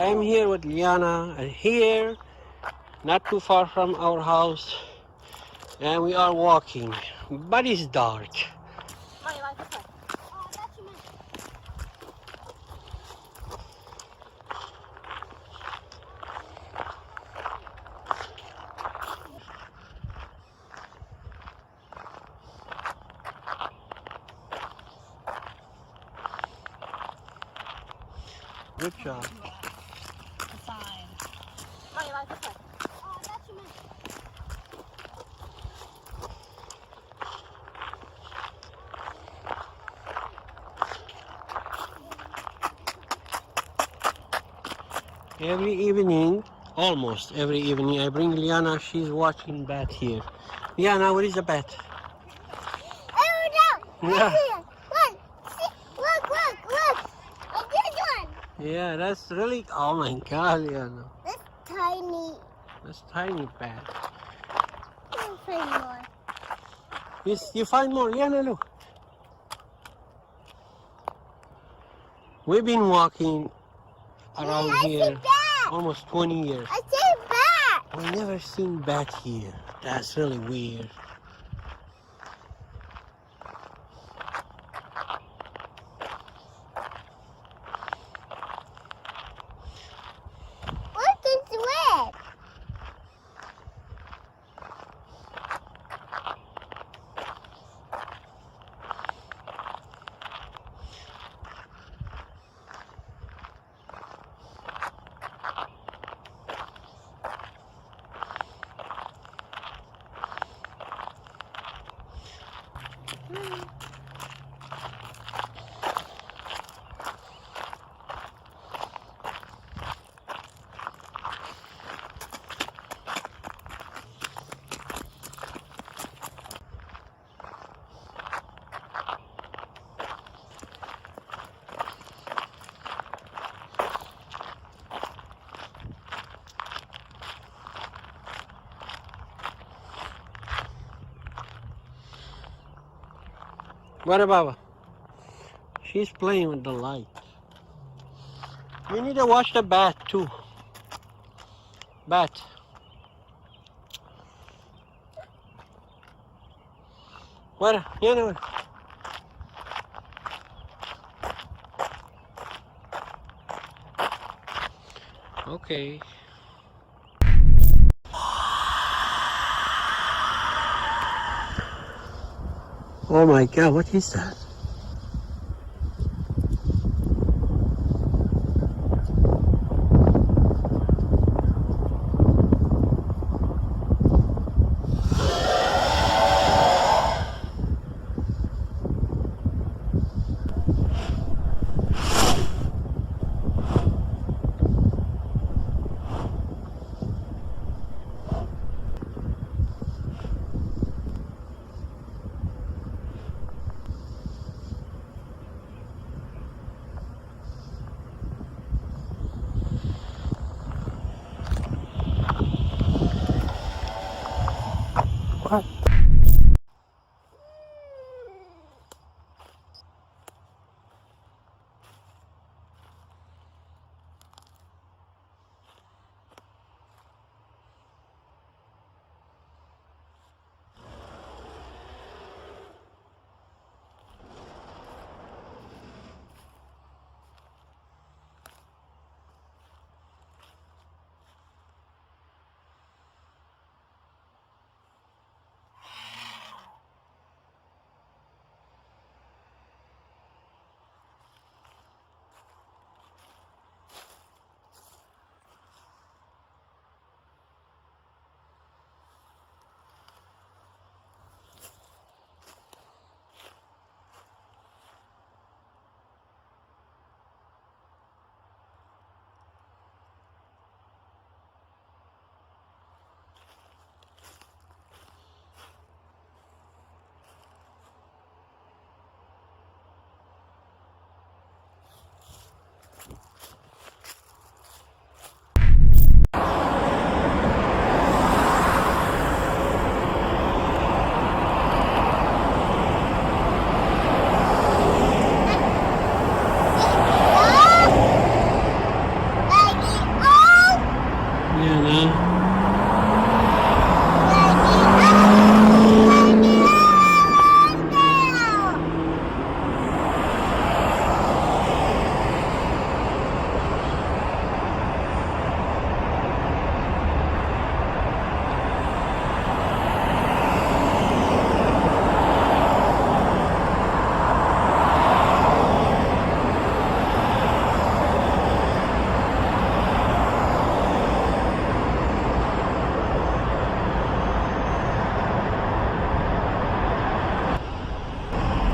I'm here with Liana, and here, not too far from our house, and we are walking, but it's dark. Good job. Every evening, almost every evening, I bring Liana. She's watching bat here. Liana, what is the bat? Yeah. Look. A good one. Yeah, that's really. Oh my God, Liana. That's tiny. That's tiny bat. I'll find more. You find more, Liana. Look. We've been walking around here almost 20 years. I see bat. We never seen bat here. That's really weird. Look, it's red. What about? She's playing with the light. You need to watch the bat too. Bat. What? You know. Okay. Oh my God, what is that?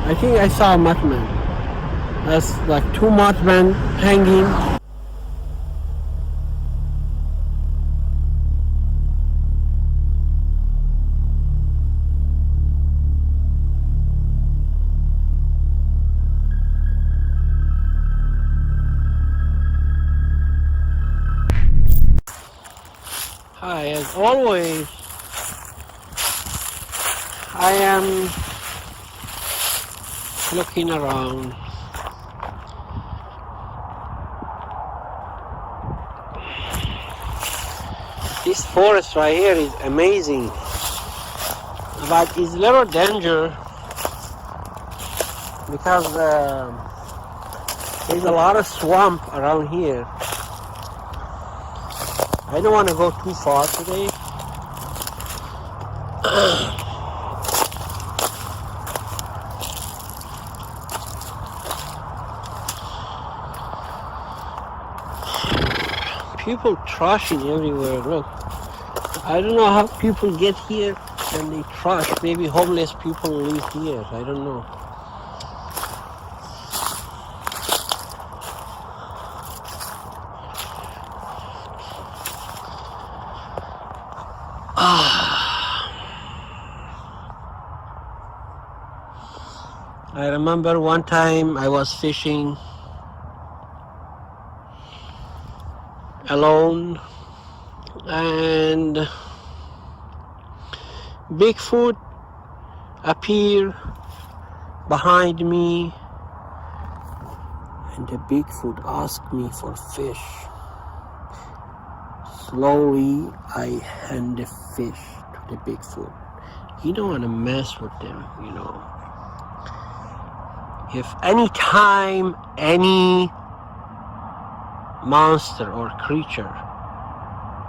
I think I saw a Mothman. That's like two Mothman hanging. Hi, as always, I am looking around. This forest right here is amazing, but it's a little danger because there's a lot of swamp around here. I don't want to go too far today. People trashing everywhere. Look, I don't know how people get here and they trash. Maybe homeless people live here. I don't know. I remember one time I was fishing alone and Bigfoot appeared behind me and the Bigfoot asked me for fish. Slowly I hand the fish to the Bigfoot. You don't want to mess with them, you know. If any time any monster or creature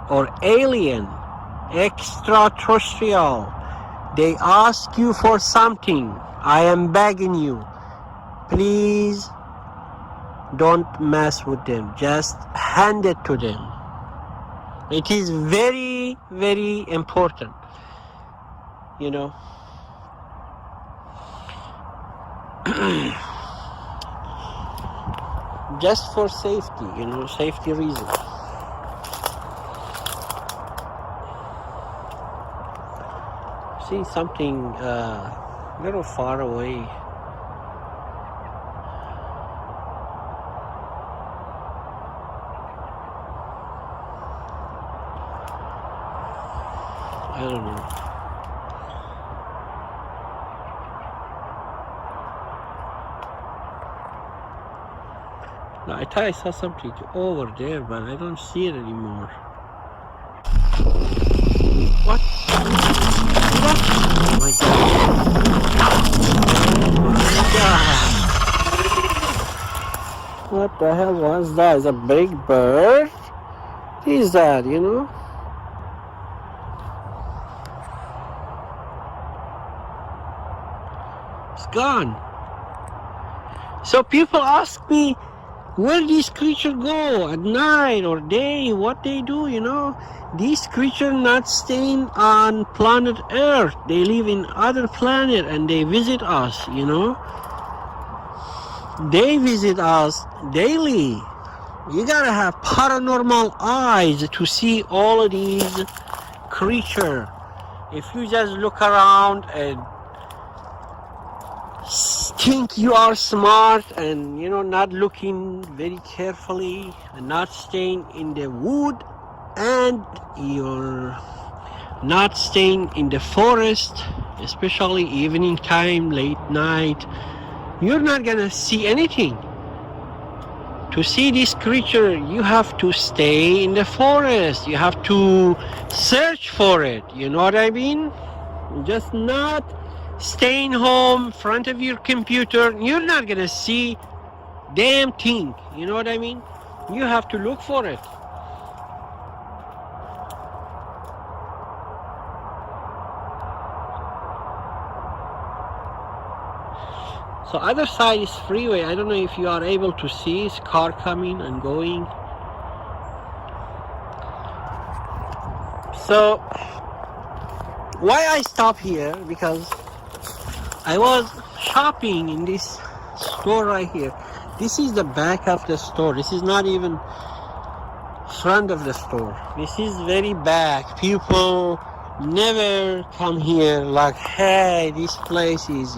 or alien, extraterrestrial, they ask you for something, I am begging you, please don't mess with them. Just hand it to them. It is very, very important, you know. Just for safety, you know, safety reasons. See something a little far away. I don't know. I thought I saw something over there, but I don't see it anymore. What? Oh my God. Oh my God. What the hell was that? Is a big bird? What is that, you know? It's gone. So people ask me, where these creatures go at night or day, what they do, you know. These creatures not staying on planet Earth. They live in other planet and they visit us, you know. They visit us daily. You gotta have paranormal eyes to see all of these creatures. If you just look around and think you are smart and, you know, not looking very carefully and not staying in the wood and you're not staying in the forest, especially evening time, late night, you're not gonna see anything. To see this creature, you have to stay in the forest. You have to search for it. You know what I mean? Just not staying home in front of your computer. You're not gonna see damn thing. You know what I mean? You have to look for it. So other side is freeway. I don't know if you are able to see this car coming and going. So why I stop here? Because I was shopping in this store right here. This is the back of the store. This is not even front of the store. This is very back. People never come here like, hey, this place is,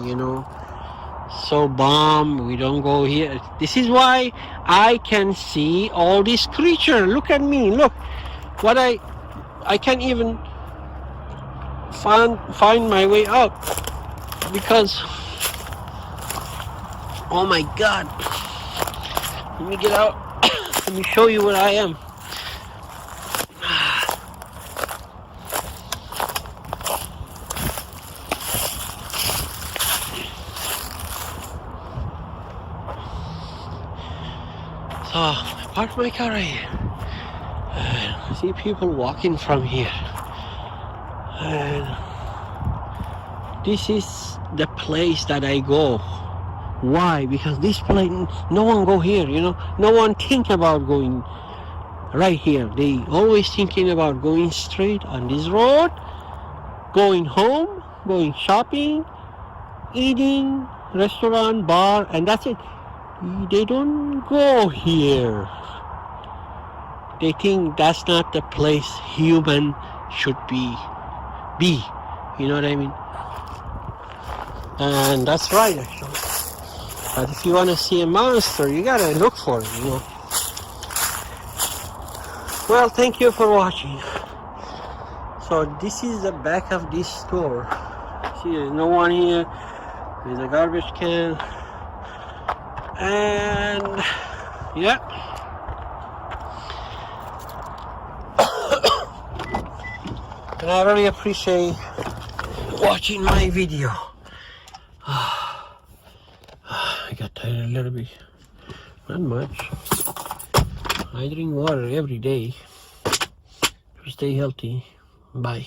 so bomb, we don't go here. This is why I can see all these creatures. Look at me, look what I can't even find my way out because, oh my god, let me get out. Let me show you where I am. So I parked my car right here. I see people walking from here. And this is the place that I go. Why? Because this place, no one go here, No one think about going right here. They always thinking about going straight on this road, going home, going shopping, eating, restaurant, bar, and that's it. They don't go here. They think that's not the place human should be. You know what I mean? And that's right, actually. But if you want to see a monster, you gotta look for it, Well, thank you for watching. So this is the back of this store. See, there's no one here. There's a garbage can. And yeah. And I really appreciate watching my video. I got tired a little bit. Not much. I drink water every day to stay healthy. Bye.